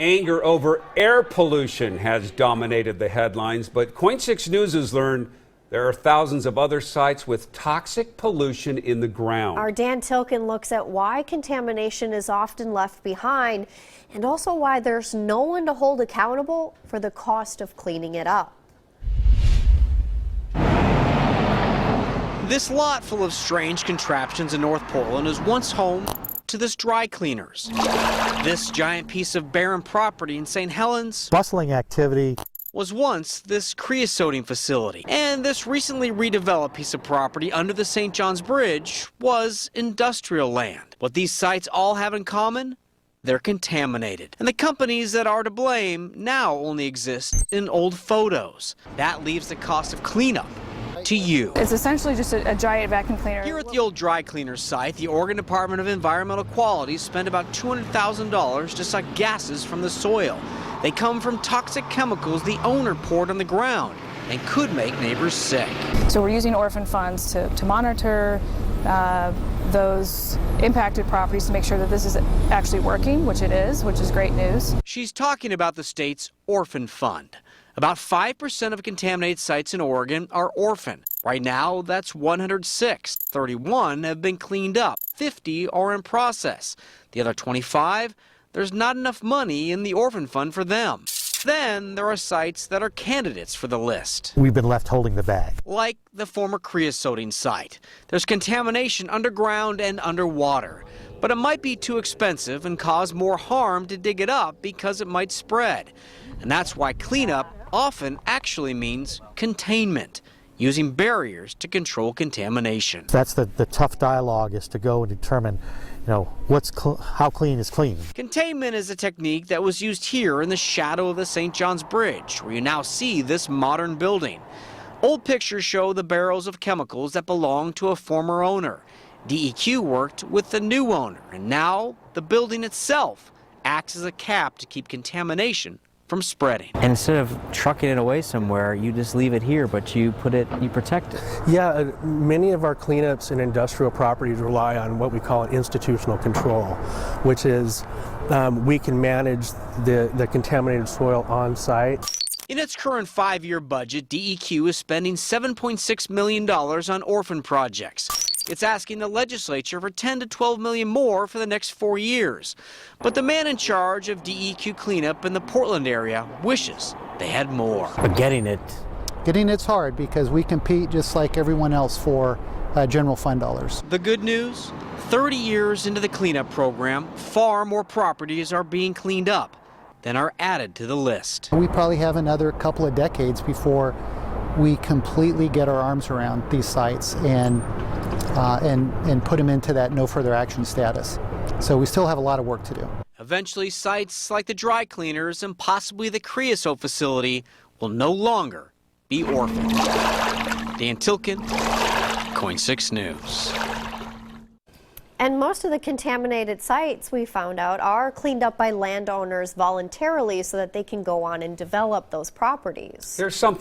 Anger over air pollution has dominated the headlines, but KOIN 6 News has learned there are thousands of other sites with toxic pollution in the ground. Our Dan Tilken looks at why contamination is often left behind and also why there's no one to hold accountable for the cost of cleaning it up. This lot full of strange contraptions in North Portland is once home to this dry cleaners. This giant piece of barren property in St. Helens, bustling activity, was once this creosoting facility. And this recently redeveloped piece of property under the St. John's Bridge was industrial land. What these sites all have in common? They're contaminated. And the companies that are to blame now only exist in old photos. That leaves the cost of cleanup to you. It's essentially just a giant vacuum cleaner. Here at the old dry cleaner site, the Oregon Department of Environmental Quality spent about $200,000 to suck gases from the soil. They come from toxic chemicals the owner poured on the ground and could make neighbors sick. So we're using Orphan Funds to monitor those impacted properties to make sure that this is actually working, which it is, which is great news. She's talking about the state's Orphan Fund. About 5% of contaminated sites in Oregon are orphan. Right now, that's 106. 31 have been cleaned up. 50 are in process. The other 25, there's not enough money in the Orphan Fund for them. Then there are sites that are candidates for the list. we've been left holding the bag. Like the former creosoting site. There's contamination underground and underwater. But it might be too expensive and cause more harm to dig it up because it might spread. And that's why cleanup often actually means containment, using barriers to control contamination. That's the tough dialogue, is to go and determine, how clean is clean. Containment is a technique that was used here in the shadow of the St. John's Bridge, where you now see this modern building. Old pictures show the barrels of chemicals that belonged to a former owner. DEQ worked with the new owner, and now the building itself acts as a cap to keep contamination from spreading. Instead of trucking it away somewhere, you just leave it here, but you protect it. Yeah, many of our cleanups in industrial properties rely on what we call institutional control, which is we can manage the contaminated soil on site. In its current 5-year budget, DEQ is spending $7.6 million on orphan projects. It's asking the legislature for $10 to $12 million more for the next 4 years. But the man in charge of DEQ cleanup in the Portland area wishes they had more. But getting it's hard because we compete just like everyone else for general fund dollars. The good news? 30 years into the cleanup program, far more properties are being cleaned up than are added to the list. We probably have another couple of decades before we completely get our arms around these sites and put them into that no further action status. So we still have a lot of work to do. Eventually, sites like the dry cleaners and possibly the creosote facility will no longer be orphaned. Dan Tilken, KOIN 6 News. And most of the contaminated sites, we found out, are cleaned up by landowners voluntarily so that they can go on and develop those properties. There's something